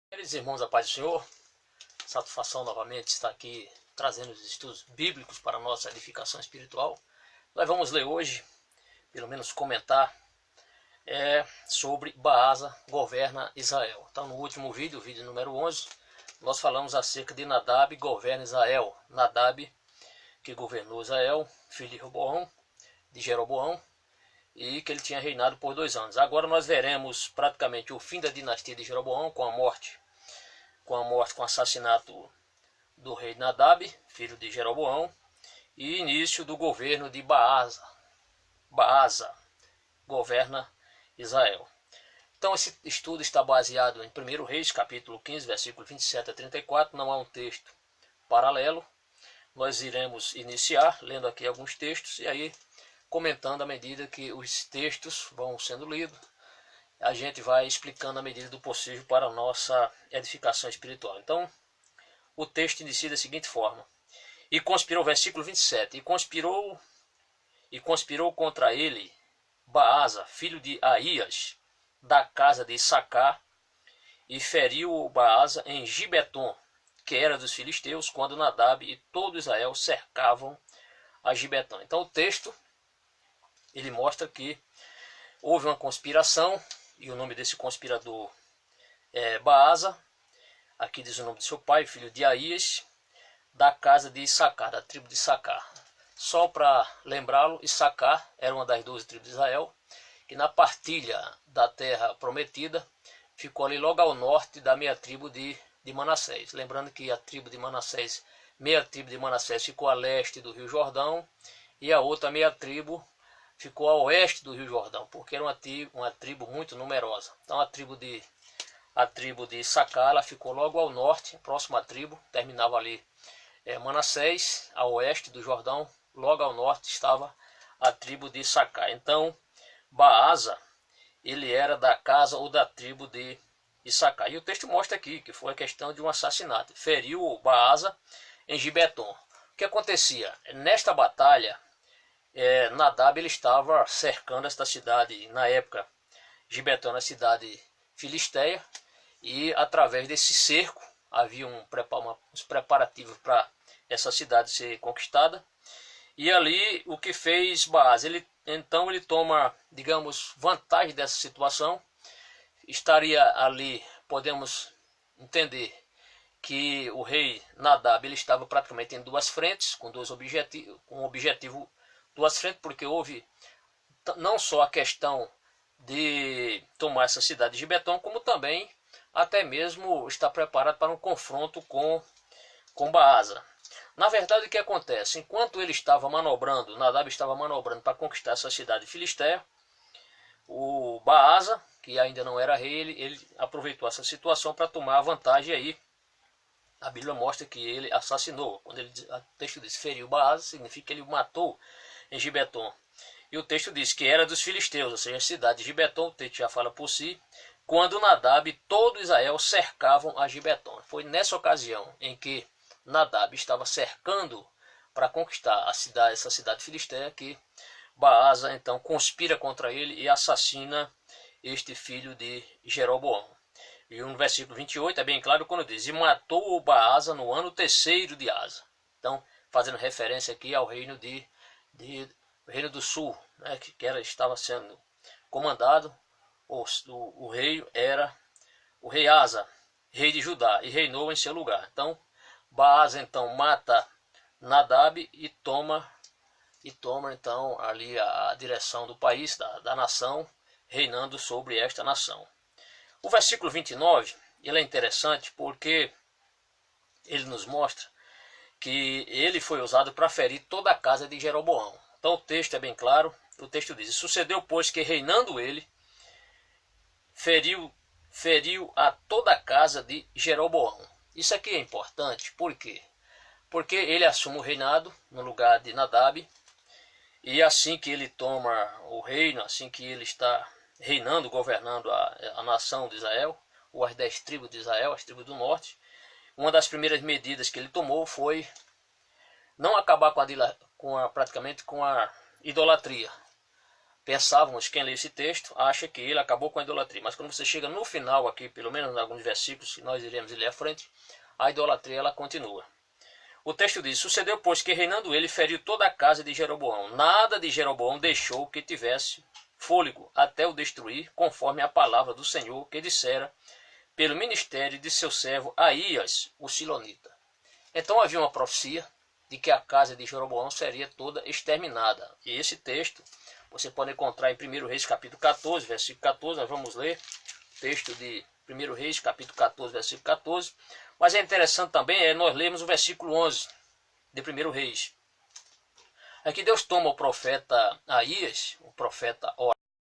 Queridos irmãos, a paz do Senhor, satisfação novamente estar aqui trazendo os estudos bíblicos para a nossa edificação espiritual. Nós vamos ler hoje, pelo menos comentar, sobre Baasa governa Israel. Então no último vídeo, o vídeo número 11, nós falamos acerca de Nadab governa Israel. Nadab, que governou Israel, filho de Jeroboão, e que ele tinha reinado por 2 anos. Agora nós veremos praticamente o fim da dinastia de Jeroboão com o assassinato do rei Nadab, filho de Jeroboão, e início do governo de Baasa. Baasa governa Israel. Então esse estudo está baseado em 1 Reis, capítulo 15, versículo 27 a 34, não há um texto paralelo. Nós iremos iniciar lendo aqui alguns textos e aí comentando à medida que os textos vão sendo lidos. A gente vai explicando à medida do possível para a nossa edificação espiritual. Então, o texto inicia da seguinte forma. E conspirou, versículo 27, e conspirou contra ele Baasa, filho de Aías, da casa de Issacar, e feriu Baasa em Gibeton, que era dos filisteus, quando Nadab e todo Israel cercavam a Gibeton. Então o texto ele mostra que houve uma conspiração, e o nome desse conspirador é Baasa. Aqui diz o nome de seu pai, filho de Aías, da casa de Issacar, da tribo de Issacar. Só para lembrá-lo, Issacar era uma das 12 tribos de Israel, que na partilha da terra prometida ficou ali logo ao norte da meia tribo de Manassés. Lembrando que a tribo de Manassés, meia tribo de Manassés ficou a leste do rio Jordão, e a outra meia tribo ficou a oeste do rio Jordão, porque era uma tribo muito numerosa. Então a tribo de Issacar, ela ficou logo ao norte, próxima à tribo, terminava ali Manassés, a oeste do Jordão, logo ao norte estava a tribo de Issacar. Então Baasa, ele era da casa ou da tribo de Issacar. E o texto mostra aqui que foi a questão de um assassinato. Feriu Baasa em Gibeton. O que acontecia? Nesta batalha, Nadab ele estava cercando esta cidade, na época Gibeton era cidade filisteia, e através desse cerco havia uns preparativos para essa cidade ser conquistada. E ali o que fez Baasa, então ele toma, digamos, vantagem dessa situação. Estaria ali, podemos entender que o rei Nadab ele estava praticamente em duas frentes, com um objetivo duas frentes, porque houve não só a questão de tomar essa cidade de Gibeton, como também até mesmo estar preparado para um confronto com Baasa. Na verdade, o que acontece? Enquanto ele estava manobrando, Nadab estava manobrando para conquistar essa cidade filisteia, o Baasa, que ainda não era rei, ele aproveitou essa situação para tomar a vantagem. Aí a Bíblia mostra que ele assassinou. Quando o texto diz feriu Baasa, significa que ele matou em Gibeton. E o texto diz que era dos filisteus, ou seja, a cidade de Gibeton, o texto já fala por si, quando Nadab e todo Israel cercavam a Gibeton. Foi nessa ocasião em que Nadab estava cercando para conquistar essa cidade filisteia que Baasa então conspira contra ele e assassina este filho de Jeroboão. E no versículo 28 é bem claro quando diz, e matou o Baasa no ano 3º de Asa. Então, fazendo referência aqui ao reino Reino do Sul, né, que estava sendo comandado, o rei era o rei Asa, rei de Judá, e reinou em seu lugar. Então, Baasa então mata Nadab e toma então ali a direção do país, da nação, reinando sobre esta nação. O versículo 29, ele é interessante porque ele nos mostra que ele foi usado para ferir toda a casa de Jeroboão. Então o texto é bem claro, o texto diz, sucedeu pois que reinando ele, feriu a toda a casa de Jeroboão. Isso aqui é importante, por quê? Porque ele assume o reinado no lugar de Nadab, e assim que ele toma o reino, assim que ele está reinando, governando a nação de Israel, ou as 10 tribos de Israel, as tribos do norte, uma das primeiras medidas que ele tomou foi não acabar praticamente com a idolatria. Pensávamos, quem lê esse texto, acha que ele acabou com a idolatria. Mas quando você chega no final aqui, pelo menos em alguns versículos que nós iremos ler à frente, a idolatria ela continua. O texto diz: sucedeu, pois, que reinando ele, feriu toda a casa de Jeroboão. Nada de Jeroboão deixou que tivesse fôlego até o destruir, conforme a palavra do Senhor que dissera pelo ministério de seu servo Aías, o Silonita. Então havia uma profecia de que a casa de Jeroboão seria toda exterminada. E esse texto você pode encontrar em 1 Reis capítulo 14, versículo 14. Nós vamos ler o texto de 1 Reis capítulo 14, versículo 14. Mas é interessante também nós lermos o versículo 11 de 1 Reis. Aqui Deus toma o profeta Aías, o profeta